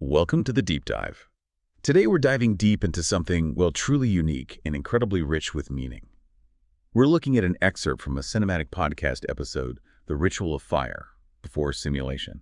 Welcome to the Deep Dive. Today we're diving deep into something, well, truly unique and incredibly rich with meaning. We're looking at an excerpt from a cinematic podcast episode, The Ritual of Fire, Before Simulation.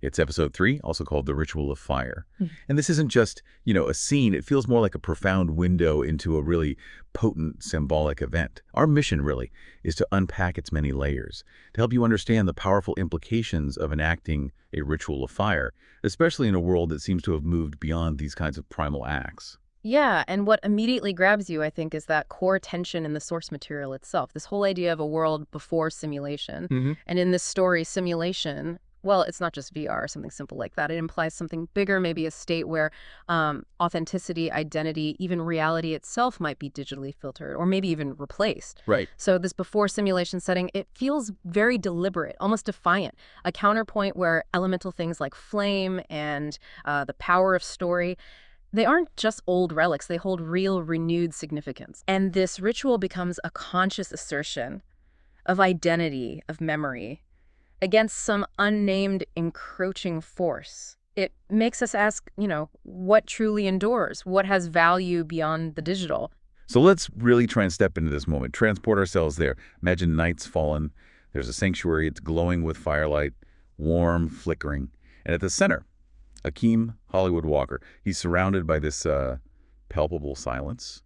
It's episode 3, also called The Ritual of Fire. And this isn't just, a scene. It feels more like a profound window into a really potent symbolic event. Our mission, really, is to unpack its many layers, to help you understand the powerful implications of enacting a ritual of fire, especially in a world that seems to have moved beyond these kinds of primal acts. Yeah, and what immediately grabs you, I think, is that core tension in the source material itself, this whole idea of a world before simulation. And in this story, simulation, well, it's not just VR or something simple like that. It implies something bigger, maybe a state where authenticity, identity, even reality itself might be digitally filtered or maybe even replaced. Right. So this before simulation setting, it feels very deliberate, almost defiant, a counterpoint where elemental things like flame and the power of story, they aren't just old relics. They hold real, renewed significance. And this ritual becomes a conscious assertion of identity, of memory, against some unnamed encroaching force. It makes us ask, what truly endures? What has value beyond the digital? So let's really try and step into this moment, transport ourselves there. Imagine night's fallen. There's a sanctuary. It's glowing with firelight, warm, flickering. And at the center, Akeem Hollywood Walker. He's surrounded by this palpable silence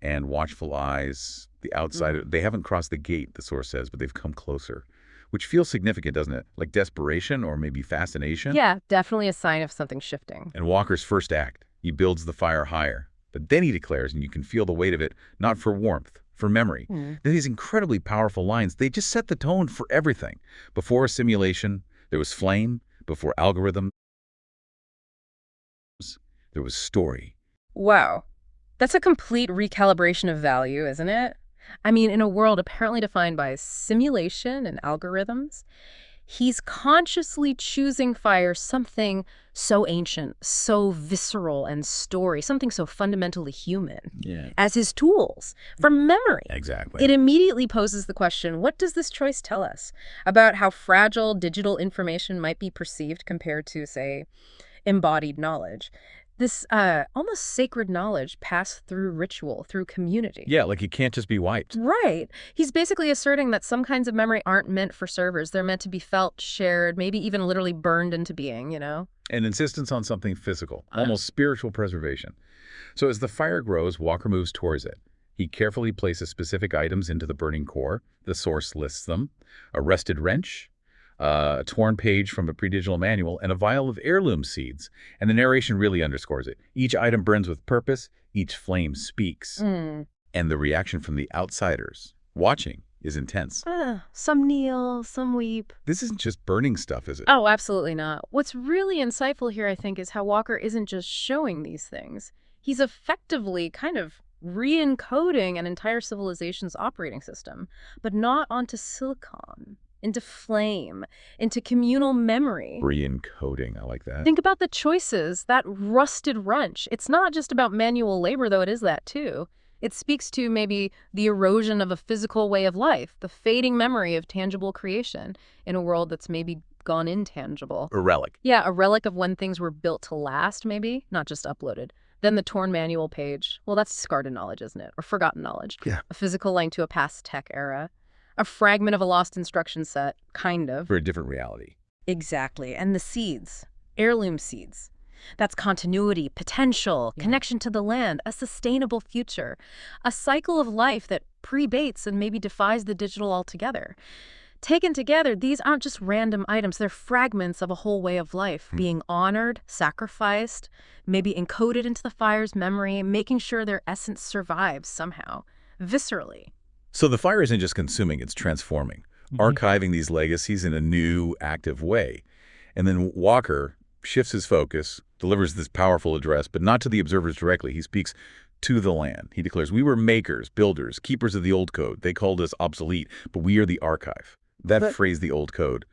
and watchful eyes. The outsider, they haven't crossed the gate, the source says, but they've come closer, which feels significant, doesn't it? Like desperation or maybe fascination? Yeah, definitely a sign of something shifting. And Walker's first act, he builds the fire higher. But then he declares, and you can feel the weight of it, not for warmth, for memory. These incredibly powerful lines, they just set the tone for everything. Before a simulation, there was flame. Before algorithm, there was story. Wow. That's a complete recalibration of value, isn't it? I mean, in a world apparently defined by simulation and algorithms, he's consciously choosing fire, something so ancient, so visceral and story, something so fundamentally human, as his tools for memory. Exactly. It immediately poses the question, what does this choice tell us about how fragile digital information might be perceived compared to, say, embodied knowledge? This almost sacred knowledge passed through ritual, through community. Yeah, like it can't just be wiped. Right. He's basically asserting that some kinds of memory aren't meant for servers. They're meant to be felt, shared, maybe even literally burned into being, An insistence on something physical, almost spiritual preservation. So as the fire grows, Walker moves towards it. He carefully places specific items into the burning core. The source lists them. A rusted wrench, a torn page from a pre-digital manual, and a vial of heirloom seeds. And the narration really underscores it. Each item burns with purpose. Each flame speaks. And the reaction from the outsiders watching is intense. Some kneel, some weep. This isn't just burning stuff, is it? Oh, absolutely not. What's really insightful here, I think, is how Walker isn't just showing these things. He's effectively kind of re-encoding an entire civilization's operating system, but not onto silicon, into flame, into communal memory. Re-encoding, I like that. Think about the choices, that rusted wrench. It's not just about manual labor, though it is that too. It speaks to maybe the erosion of a physical way of life, the fading memory of tangible creation in a world that's maybe gone intangible. A relic. Yeah, a relic of when things were built to last, maybe, not just uploaded. Then the torn manual page. Well, that's discarded knowledge, isn't it? Or forgotten knowledge. Yeah. A physical link to a past tech era. A fragment of a lost instruction set, kind of. For a different reality. Exactly. And the seeds, heirloom seeds. That's continuity, potential, connection to the land, a sustainable future, a cycle of life that predates and maybe defies the digital altogether. Taken together, these aren't just random items. They're fragments of a whole way of life, being honored, sacrificed, maybe encoded into the fire's memory, making sure their essence survives somehow, viscerally. So the fire isn't just consuming, it's transforming, archiving these legacies in a new, active way. And then Walker shifts his focus, delivers this powerful address, but not to the observers directly. He speaks to the land. He declares, "We were makers, builders, keepers of the old code. They called us obsolete, but we are the archive." That phrase, the old code,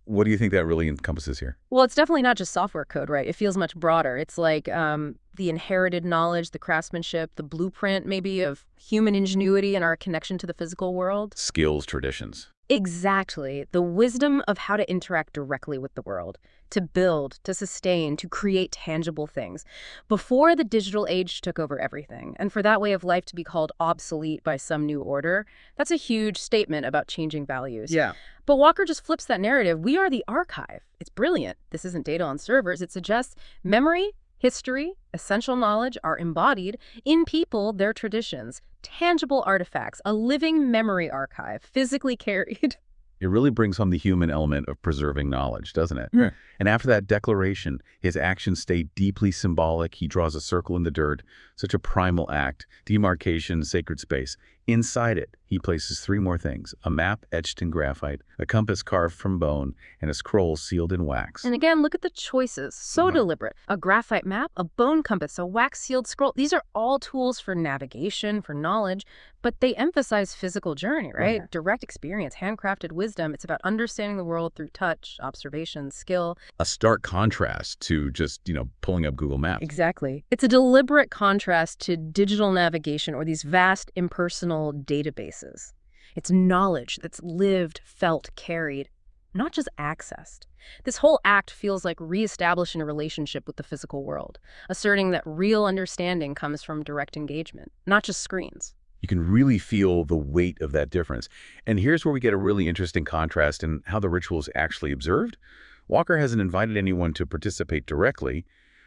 what do you think that really encompasses here? Well, it's definitely not just software code, right? It feels much broader. It's like the inherited knowledge, the craftsmanship, the blueprint maybe of human ingenuity and our connection to the physical world. Skills, traditions. Exactly. The wisdom of how to interact directly with the world. to build, to sustain, to create tangible things, before the digital age took over everything. And for that way of life to be called obsolete by some new order, that's a huge statement about changing values. Yeah. But Walker just flips that narrative. We are the archive. It's brilliant. This isn't data on servers. It suggests memory, history, essential knowledge are embodied in people, their traditions, tangible artifacts, a living memory archive, physically carried. It really brings home the human element of preserving knowledge, doesn't it? Yeah. And after that declaration, his actions stay deeply symbolic. He draws a circle in the dirt, such a primal act, demarcation, sacred space. Inside it, he places 3 more things: a map etched in graphite, a compass carved from bone, and a scroll sealed in wax. And again, look at the choices. So deliberate. A graphite map, a bone compass, a wax-sealed scroll. These are all tools for navigation, for knowledge, but they emphasize physical journey, right? Right. Direct experience, handcrafted wisdom. It's about understanding the world through touch, observation, skill. A stark contrast to just, pulling up Google Maps. Exactly. It's a deliberate contrast to digital navigation or these vast impersonal databases. It's knowledge that's lived, felt, carried, not just accessed. This whole act feels like reestablishing a relationship with the physical world, asserting that real understanding comes from direct engagement, not just screens. You can really feel the weight of that difference. And here's where we get a really interesting contrast in how the ritual is actually observed. Walker hasn't invited anyone to participate directly,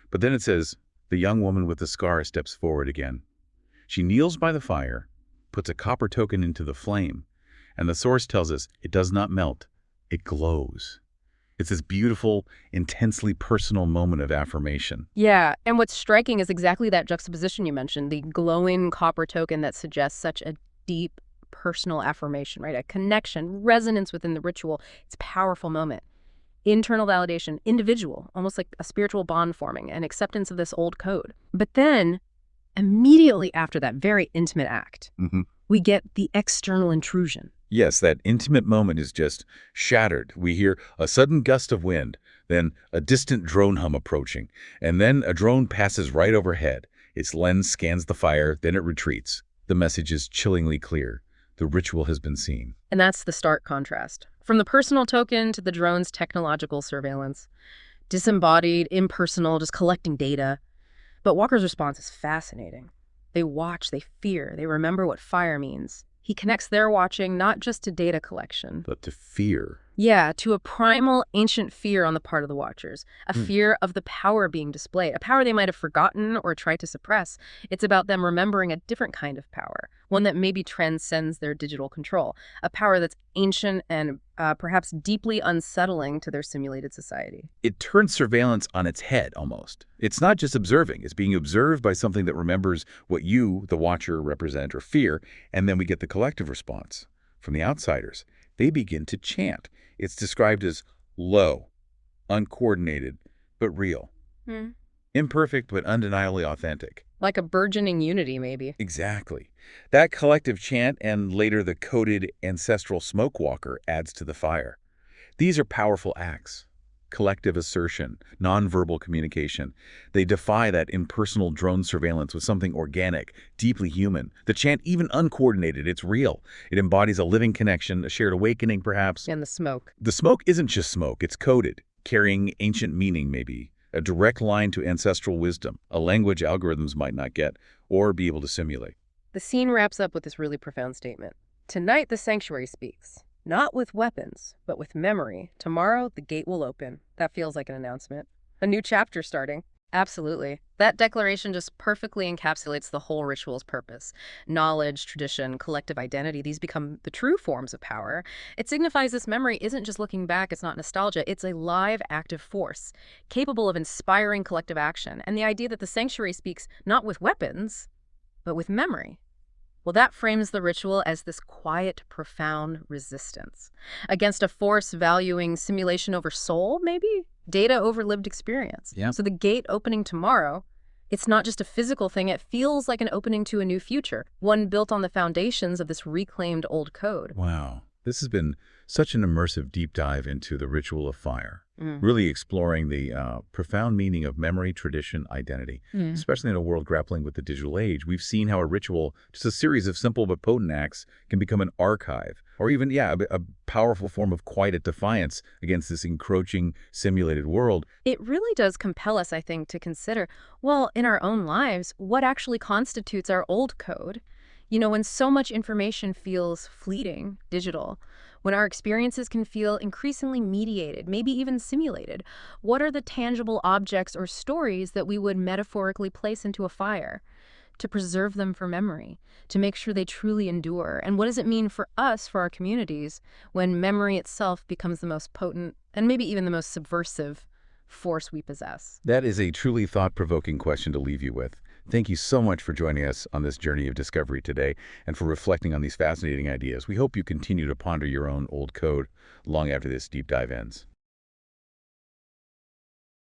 but then it says, the young woman with the scar steps forward again. She kneels by the fire, puts a copper token into the flame, and the source tells us it does not melt, it glows. It's this beautiful, intensely personal moment of affirmation. Yeah, and what's striking is exactly that juxtaposition you mentioned, the glowing copper token that suggests such a deep personal affirmation, right? A connection, resonance within the ritual. It's a powerful moment. Internal validation, individual, almost like a spiritual bond forming, and acceptance of this old code. But then, immediately after that very intimate act, we get the external intrusion. Yes, that intimate moment is just shattered. We hear a sudden gust of wind, then a distant drone hum approaching, and then a drone passes right overhead. Its lens scans the fire, then it retreats. The message is chillingly clear. The ritual has been seen. And that's the stark contrast. From the personal token to the drone's technological surveillance. Disembodied, impersonal, just collecting data. But Walker's response is fascinating. They watch, they fear, they remember what fire means. He connects their watching not just to data collection, But to fear. yeah, to a primal, ancient fear on the part of the watchers, a fear of the power being displayed, a power they might have forgotten or tried to suppress. It's about them remembering a different kind of power, one that maybe transcends their digital control, a power that's ancient and perhaps deeply unsettling to their simulated society. It turns surveillance on its head, almost. It's not just observing. It's being observed by something that remembers what you, the watcher, represent or fear, and then we get the collective response. From the outsiders, they begin to chant. It's described as low, uncoordinated, but real. Imperfect, but undeniably authentic. Like a burgeoning unity, maybe. Exactly. That collective chant and later the coded ancestral smoke walker adds to the fire. These are powerful acts. Collective assertion, nonverbal communication. They defy that impersonal drone surveillance with something organic, deeply human. The chant, even uncoordinated, it's real. It embodies a living connection, a shared awakening, perhaps. And the smoke. The smoke isn't just smoke, it's coded, carrying ancient meaning, maybe. A direct line to ancestral wisdom, a language algorithms might not get or be able to simulate. The scene wraps up with this really profound statement. Tonight the sanctuary speaks. Not with weapons, but with memory. Tomorrow, the gate will open. That feels like an announcement. A new chapter starting. Absolutely. That declaration just perfectly encapsulates the whole ritual's purpose. Knowledge, tradition, collective identity, these become the true forms of power. It signifies this memory isn't just looking back, it's not nostalgia, it's a live, active force, capable of inspiring collective action. And the idea that the sanctuary speaks not with weapons, but with memory. Well, that frames the ritual as this quiet, profound resistance against a force valuing simulation over soul, maybe? Data over lived experience. Yeah. So the gate opening tomorrow, it's not just a physical thing, it feels like an opening to a new future, one built on the foundations of this reclaimed old code. Wow. This has been Such an immersive deep dive into the ritual of fire, Mm. really exploring the profound meaning of memory, tradition, identity. Mm. Especially in a world grappling with the digital age, we've seen how a ritual, just a series of simple but potent acts, can become an archive, or even, a powerful form of quiet defiance against this encroaching, simulated world. It really does compel us, I think, to consider, well, in our own lives, what actually constitutes our old code? When so much information feels fleeting, digital, when our experiences can feel increasingly mediated, maybe even simulated, what are the tangible objects or stories that we would metaphorically place into a fire to preserve them for memory, to make sure they truly endure? And what does it mean for us, for our communities, when memory itself becomes the most potent and maybe even the most subversive force we possess? That is a truly thought-provoking question to leave you with. Thank you so much for joining us on this journey of discovery today and for reflecting on these fascinating ideas. We hope you continue to ponder your own old code long after this deep dive ends.